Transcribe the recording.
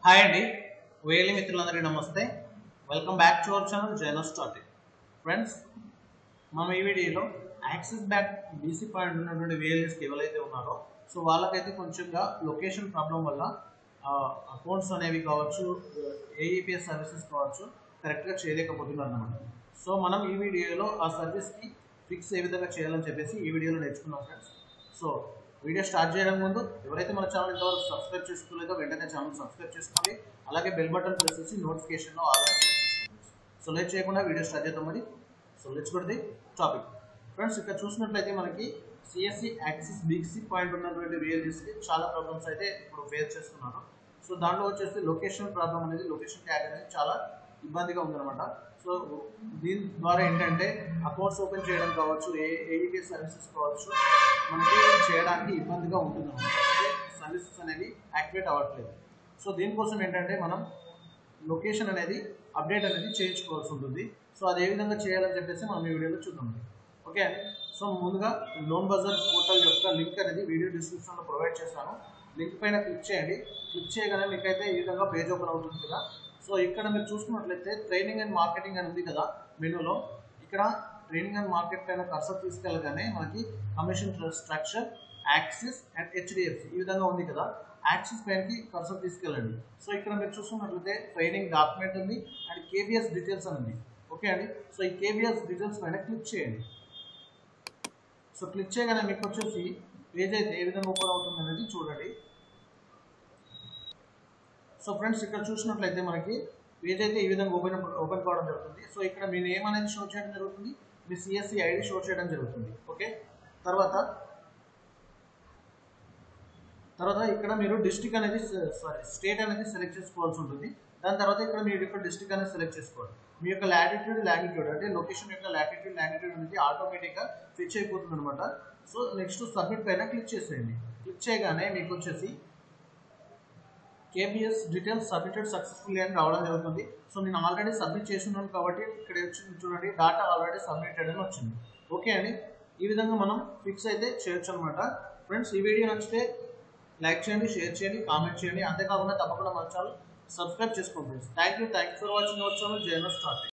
Hi అండి, వేలి మిత్రులందరికీ నమస్తే. Welcome back to our channel జైనస్ టాపిక్. ఫ్రెండ్స్, మనం ఈ వీడియోలో యాక్సిస్ బ్యాంక్ బీసీ పాయింట్ ఉన్నటువంటి వేలియర్స్కి ఎవరైతే ఉన్నారో సో వాళ్ళకైతే కొంచెంగా లొకేషన్ ప్రాబ్లం వల్ల అకౌంట్స్ అనేవి కావచ్చు, ఏఈపీఎస్ సర్వీసెస్ కావచ్చు కరెక్ట్గా చేయలేకపోతున్నారు అన్నమాట. సో మనం ఈ వీడియోలో ఆ సర్వీస్కి ఫిక్స్ ఏ విధంగా చేయాలని చెప్పేసి ఈ వీడియోలో నేర్చుకున్నాం ఫ్రెండ్స్. సో వీడియో స్టార్ట్ చేయడం ముందు ఎవరైతే మన ఛానల్ ఇంతవరకు సబ్స్క్రైబ్ చేసుకోలేదో వెంటనే ఛానల్ సబ్స్క్రైబ్ చేసుకోండి. అలాగే బెల్ బటన్ ప్రెస్ చేసి నోటిఫికేషన్లో ఆల్ సో లేట్ చేయకుండా వీడియో స్టార్ట్ చేద్దాం మరి. So let's go to the topic. Friends, ఇక్కడ చూసినట్లయితే మనకి సిఎస్సి యాక్సిస్ బీసీ పాయింట్ ఉన్నటువంటి విఎల్ఈస్కి చాలా ప్రాబ్లమ్స్ అయితే ఇప్పుడు ఫేస్ చేస్తున్నారు. సో దాంట్లో వచ్చేసి లొకేషన్ ప్రాబ్లం అనేది, లొకేషన్ ట్యాగ్ అనేది చాలా ఇబ్బందిగా ఉందన్నమాట. సో దీని ద్వారా ఏంటంటే అకౌంట్స్ ఓపెన్ చేయడం కావచ్చు, ఏఈపీఎస్ సర్వీసెస్ కావచ్చు మనకి చేయడానికి ఇబ్బందిగా ఉంటుందన్నమాట. అంటే సర్వీసెస్ అనేవి యాక్టివేట్ అవ్వట్లేదు. సో దీనికోసం ఏంటంటే మనం లొకేషన్ అనేది అప్డేట్ అనేది చేయించుకోవాల్సి ఉంటుంది. సో అది ఏ విధంగా చేయాలని చెప్పేసి మనం ఈ వీడియోలో చూద్దాం. ఓకే అండి. సో ముందుగా లోన్ బజార్ పోర్టల్ యొక్క లింక్ అనేది వీడియో డిస్క్రిప్షన్లో ప్రొవైడ్ చేస్తాను. లింక్ పైన క్లిక్ చేయండి. క్లిక్ చేయగానే మీకైతే ఈ విధంగా పేజ్ ఓపెన్ అవుతుంది కదా. సో ఇక్కడ మీరు చూసుకున్నట్లయితే ట్రైనింగ్ అండ్ మార్కెటింగ్ అని ఉంది కదా మెనూలో. ఇక్కడ ట్రైనింగ్ అండ్ మార్కెట్ పైన కర్సర్ తీసుకెళ్ళగానే మనకి commission structure, axis and HDFC ఈ విధంగా ఉంది కదా. యాక్సిస్ పైనకి కర్సర్ తీసుకెళ్ళండి. సో ఇక్కడ మీరు చూసుకున్నట్లయితే ట్రైనింగ్ డాక్యుమెంట్ ఉంది అండ్ కేబిఎస్ డీటెయిల్స్ అని ఉంది. ఓకే అండి. సో ఈ కేబిఎస్ డీటెయిల్స్ పైన క్లిక్ చేయండి. సో క్లిక్ చేయగానే మీకు వచ్చేసి పేజ్ అయితే ఏ విధంగా ఓపెన్ అవుతుంది అనేది చూడండి. సో ఫ్రెండ్స్, ఇక్కడ చూసినట్లయితే మనకి పేజ్ అయితే ఈ విధంగా ఓపెన్ కావడం జరుగుతుంది. సో ఇక్కడ మీ నేమ్ అనేది షో చేయడం జరుగుతుంది, మీ సిఎస్సి ఐడి షో చేయడం జరుగుతుంది. ఓకే, తర్వాత ఇక్కడ మీరు డిస్ట్రిక్ట్ అనేది స్టేట్ అనేది సెలెక్ట్ చేసుకోవాల్సి ఉంటుంది. దాని తర్వాత ఇక్కడ మీ యొక్క డిస్ట్రిక్ట్ అనేది సెలెక్ట్ చేసుకోవాలి. మీ యొక్క లాటిట్యూడ్ అంటే లొకేషన్ యొక్క లాటిట్యూడ్ అనేది ఆటోమేటిక్గా ఫిక్స్ అయిపోతుంది అనమాట. సో నెక్స్ట్ సబ్మిట్ పైన క్లిక్ చేసేయండి. క్లిక్ చేయగానే మీకు వచ్చేసి కేబిఎస్ డీటెయిల్స్ సబ్మిటెడ్ సక్సెస్ఫుల్లీ అని రావడం జరుగుతుంది. సో నేను ఆల్రెడీ సబ్మిట్ చేస్తున్నాను కాబట్టి ఇక్కడ వచ్చింది చూడండి, డాటా ఆల్రెడీ సబ్మిటెడ్ అని వచ్చింది. ఓకే అండి, ఈ విధంగా మనం ఫిక్స్ అయితే చేయొచ్చు అనమాట. ఫ్రెండ్స్, ఈ వీడియో నచ్చితే లైక్ చేయండి, షేర్ చేయండి, కామెంట్ చేయండి. అంతేకాకుండా తప్పకుండా మన ఛానల్ సబ్స్క్రైబ్ చేసుకోండి. Thank you for watching our channel జైనస్ టాపిక్.